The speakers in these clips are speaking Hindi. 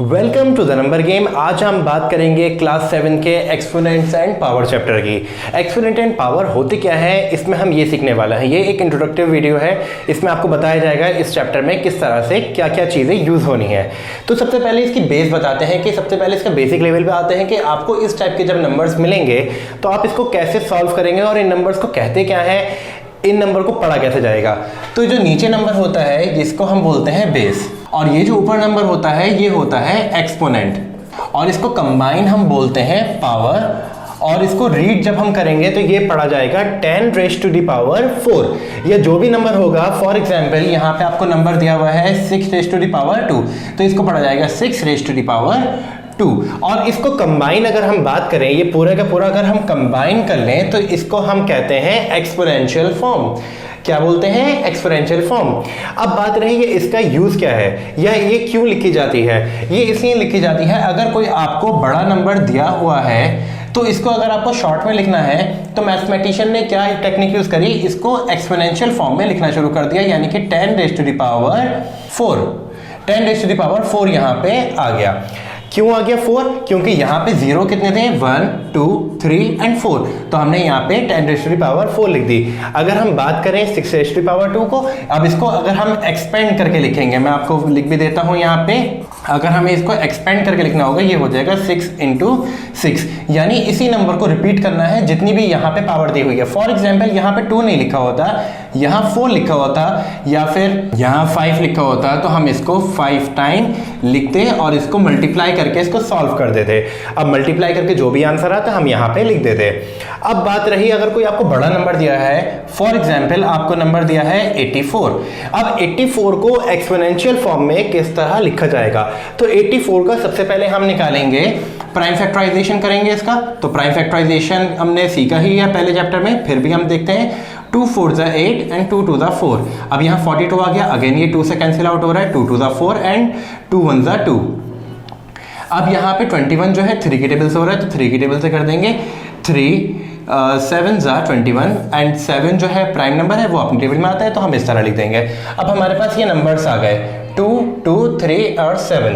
Welcome to the number game. आज हम बात करेंगे क्लास 7 के एक्सपोनेंट्स एंड पावर चैप्टर की। एक्सपोनेंट एंड पावर होते क्या है, इसमें हम ये सीखने वाला है। ये एक इंट्रोडक्टिव वीडियो है, इसमें आपको बताया जाएगा इस चैप्टर में किस तरह से क्या क्या चीज़ें यूज़ होनी है। तो सबसे पहले इसकी बेस बताते हैं कि सबसे पहले इसका बेसिक लेवल पे आते हैं कि आपको इस टाइप के जब नंबर्स मिलेंगे तो आप इसको कैसे सॉल्व करेंगे और इन नंबर्स को कहते क्या है, इन नंबर को पढ़ा कैसे जाएगा। तो जो नीचे नंबर होता है जिसको हम बोलते हैं बेस, और ये जो ऊपर नंबर होता है ये होता है एक्सपोनेंट, और इसको कंबाइन हम बोलते हैं पावर। और इसको रीड जब हम करेंगे तो ये पढ़ा जाएगा 10 रेज़ टू द पावर 4, या जो भी नंबर होगा। फॉर एग्जांपल यहाँ पे आपको नंबर दिया हुआ है 6 रेज़ टू द पावर 2, तो इसको पढ़ा जाएगा 6 रेज़ टू द पावर 2। और इसको कंबाइन अगर हम बात करें, ये पूरा का पूरा अगर हम कंबाइन कर लें तो इसको हम कहते हैं एक्सपोनेंशियल फॉर्म। क्या बोलते हैं? Exponential form. अब बात रही है इसका यूज क्या है, या ये क्यों लिखी जाती है। ये इसलिए लिखी जाती है, अगर कोई आपको बड़ा नंबर दिया हुआ है तो इसको अगर आपको शॉर्ट में लिखना है तो मैथमेटिशियन ने क्या टेक्निक यूज करी, इसको एक्सपोनेंशियल फॉर्म में लिखना शुरू कर दिया, यानी कि 10 raise to the power 4। 10 raise to the power 4 यहाँ पे आ गया। क्यों आ गया 4? क्योंकि यहाँ पे जीरो कितने थे, 1 2 3 एंड 4, तो हमने यहाँ पे 10 रेज़ टू द पावर 4 लिख दी। अगर हम बात करें 6 रेज़ टू द पावर 2 को, अब इसको अगर हम एक्सपेंड करके लिखेंगे, मैं आपको लिख भी देता हूँ यहाँ पे। अगर हमें इसको एक्सपेंड करके लिखना होगा, ये हो जाएगा 6 × 6, यानी इसी नंबर को रिपीट करना है जितनी भी यहाँ पे पावर दी हुई है। फॉर एग्जाम्पल यहाँ पे 2 नहीं लिखा होता, यहाँ 4 लिखा होता, या फिर यहाँ 5 लिखा होता, तो हम इसको 5 टाइम लिखते और इसको मल्टीप्लाई करके इसको सॉल्व कर देते। अब मल्टीप्लाई करके जो भी आंसर आता हम यहाँ पे लिख देते। अब बात रही अगर कोई आपको बड़ा नंबर दिया है, फॉर एग्जाम्पल आपको नंबर दिया है 84। अब 84 को एक्सपोनेंशियल फॉर्म में किस तरह लिखा जाएगा, तो 84 का सबसे पहले हम निकालेंगे प्राइम फैक्टराइजेशन करेंगे इसका। तो प्राइम फैक्टराइजेशन हमने सीखा ही है पहले चैप्टर में, फिर भी हम देखते हैं। 2 4 ज़ा 8 एंड 2 2 ज़ा 4। अब यहाँ 42 आ गया, अगेन ये 2 से कैंसिल आउट हो रहा है, 2 2 ज़ा 4 एंड 2 1 ज़ा 2। अब यहाँ पे 21 जो है 3 की टेबल से हो रहा है, तो 3 की टेबल से कर देंगे। 3 7 ज़ा 21 एंड 7 जो है प्राइम नंबर है वो अपनी टेबल में आता है, तो हम इस तरह लिख देंगे। अब हमारे पास ये नंबर्स आ गए 2 2 3 और 7,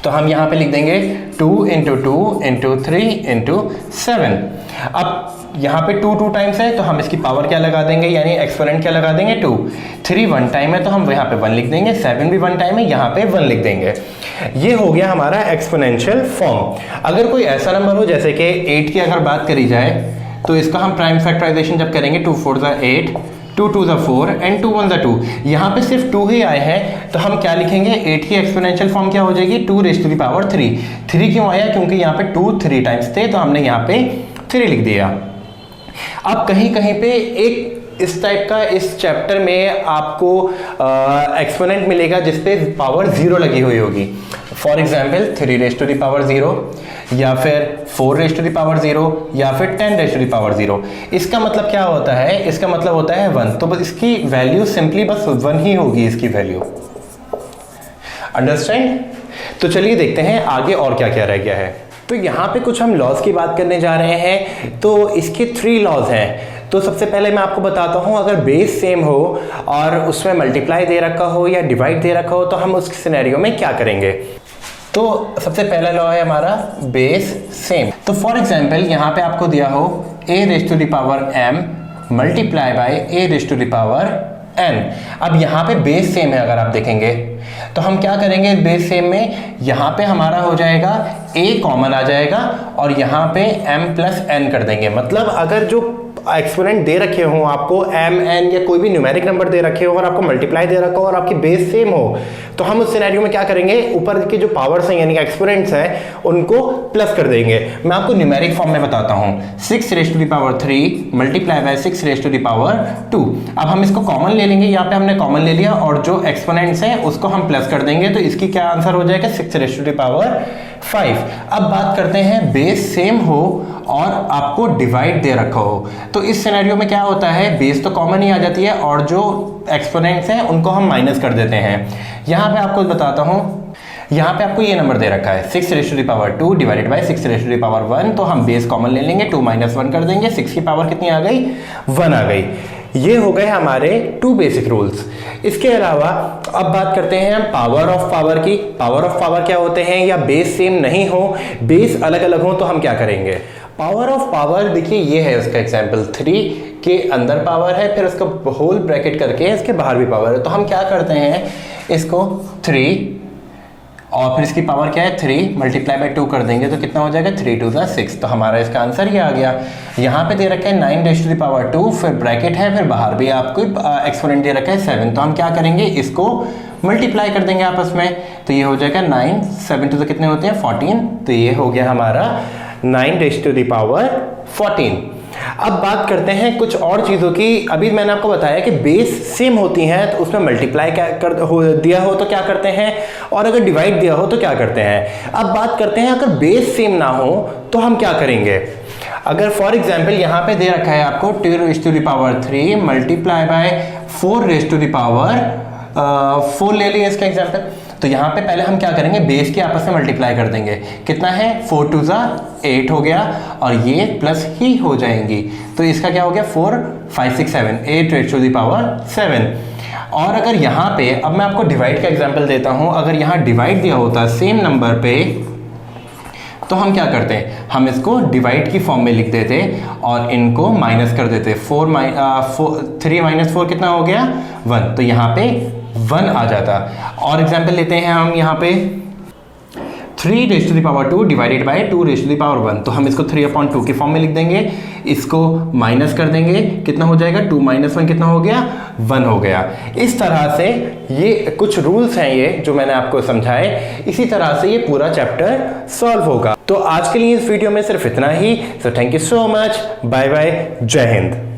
तो हम यहाँ पे लिख देंगे 2 × 2 × 3 × 7। अब यहाँ पे 2 2 टाइम्स है, तो हम इसकी पावर क्या लगा देंगे, यानी एक्सपोनेंट क्या लगा देंगे 2। 3 1 टाइम है, तो हम यहाँ पे 1 लिख देंगे। 7 भी 1 टाइम है, यहाँ पे 1 लिख देंगे। ये हो गया हमारा एक्सपोनेंशियल फॉर्म। अगर कोई ऐसा नंबर हो जैसे कि 8 की अगर बात करी जाए, तो इसका हम प्राइम फैक्टराइजेशन जब करेंगे 2 4 ज़ा 8, 2 2 ज़ा 4 एंड 2 1 ज़ा 2। यहाँ पे सिर्फ 2 ही आए हैं, तो हम क्या लिखेंगे, 8 की एक्सपोनेंशियल फॉर्म क्या हो जाएगी, 2 रेज़ टू द पावर 3। 3 क्यों आया, क्योंकि यहाँ पे 2 3 टाइम्स थे, तो हमने यहाँ पे 3 लिख दिया। अब कहीं कहीं पे एक इस टाइप का इस चैप्टर में आपको एक्सपोनेंट मिलेगा जिसपे पावर 0 लगी हुई होगी। For example 3 raise to the power 0, या फिर 4 रेज़ टू द पावर 0, या फिर 10 रेज़ टू द पावर 0। इसका मतलब क्या होता है, इसका मतलब होता है 1, तो बस इसकी वैल्यू सिंपली बस 1 ही होगी इसकी वैल्यू। अंडरस्टैंड? तो चलिए देखते हैं आगे और क्या क्या रह गया है। तो यहाँ पे कुछ हम लॉज की बात करने जा रहे हैं, तो इसके 3 लॉज हैं। तो सबसे पहले मैं आपको बताता हूँ, अगर बेस सेम हो और उसमें मल्टीप्लाई दे रखा हो या डिवाइड दे रखा हो, तो हम उस सिनेरियो में क्या करेंगे। तो सबसे पहला लॉ है हमारा बेस सेम। तो फॉर एग्जाम्पल यहाँ पे आपको दिया हो a raise to the power m multiply by a raise to the power n। अब यहाँ पे बेस सेम है, अगर आप देखेंगे तो हम क्या करेंगे, बेस सेम में यहाँ पे हमारा हो जाएगा a कॉमन आ जाएगा और यहाँ पे m + n कर देंगे। मतलब अगर जो एक्सपोनेंट दे रखे हो आपको m n या कोई भी न्यूमेरिक नंबर दे रखे हो और आपको मल्टीप्लाई दे रखा हो और आपकी बेस सेम हो, तो हम उस सिनेरियो में क्या करेंगे, ऊपर के जो पावर्स हैं यानी एक्सपोनेंट्स हैं उनको प्लस कर देंगे। मैं आपको न्यूमेरिक फॉर्म में बताता हूँ। 6 raise to the power 3 multiply by 6 raise to the power 2। अब हम इसको कॉमन ले लेंगे, यहाँ पे हमने कॉमन ले लिया और जो एक्सपोनेंट्स हैं उसको हम प्लस कर देंगे, तो इसकी क्या आंसर हो जाएगा, 6 रेज़ टू द पावर 5। अब बात करते हैं बेस सेम हो और आपको डिवाइड दे रखा हो, तो इस सिनेरियो में क्या होता है, बेस तो कॉमन ही आ जाती है और जो एक्सपोनेंट्स हैं उनको हम माइनस कर देते हैं। यहाँ पे आपको बताता हूँ, यहाँ पे आपको ये नंबर दे रखा है 6 raise to the power 2 divided by 6 raise to the power 1, तो हम बेस कॉमन ले लेंगे, 2 - 1 कर देंगे, 6 की पावर कितनी आ गई, 1 आ गई। ये हो गए हमारे 2 बेसिक रूल्स। इसके अलावा अब बात करते हैं हम पावर ऑफ पावर की। पावर ऑफ पावर क्या होते हैं, या बेस सेम नहीं हो, बेस अलग अलग हो, तो हम क्या करेंगे। पावर ऑफ पावर देखिए ये है उसका एग्जाम्पल, 3 के अंदर पावर है, फिर उसका होल ब्रैकेट करके इसके बाहर भी पावर है। तो हम क्या करते हैं, इसको 3 और फिर इसकी पावर क्या है 3 मल्टीप्लाई बाय 2 कर देंगे तो कितना हो जाएगा 3 2 6। तो हमारा इसका आंसर ये आ गया। यहाँ पे दे रखा है 9 रेज़ टू द पावर 2, फिर ब्रैकेट है, फिर बाहर भी आपको एक्सपोनेंट दे रखा है 7। तो हम क्या करेंगे, इसको मल्टीप्लाई कर देंगे आपस में, तो ये हो जाएगा 9 7 2 तो कितने होते हैं 14। तो ये हो गया हमारा 9 रेज़ टू द पावर 14। अब बात करते हैं कुछ और चीज़ों की। अभी मैंने आपको बताया कि बेस सेम होती हैं तो उसमें मल्टीप्लाई दिया हो तो क्या करते हैं, और अगर डिवाइड दिया हो तो क्या करते हैं। अब बात करते हैं अगर बेस सेम ना हो तो हम क्या करेंगे। अगर फॉर एग्जाम्पल यहाँ पे दे रखा है आपको 2 raise to the power 3 multiply by 4 raise to the power 4 ले लिया इसका एग्जाम्पल। तो यहाँ पे पहले हम क्या करेंगे, बेस के आपस में मल्टीप्लाई कर देंगे। कितना है 4 2 8 हो गया, और ये प्लस ही हो जाएंगी। तो इसका क्या हो गया 4 5 6 7 8 रेज़ टू द पावर 7। और अगर यहाँ पे अब मैं आपको डिवाइड का एग्जांपल देता हूँ। अगर यहाँ डिवाइड दिया होता सेम नंबर पे तो हम क्या करते हैं, हम इसको डिवाइड की फॉर्म में लिख देते और इनको माइनस कर देते। 3 माइनस 4 कितना हो गया 1। तो यहाँ पे 1 आ जाता। और एग्जाम्पल लेते हैं हम यहाँ पे 3 raise to the power 2 divided by 2 raise to the power 1। तो हम इसको 3/2 की फॉर्म में लिख देंगे, इसको माइनस कर देंगे, कितना हो जाएगा 2 - 1 कितना हो गया 1 हो गया। इस तरह से ये कुछ रूल्स हैं ये जो मैंने आपको समझाए, इसी तरह से ये पूरा चैप्टर सॉल्व होगा। तो आज के लिए इस वीडियो में सिर्फ इतना ही। So thank you so much, bye bye, जय हिंद।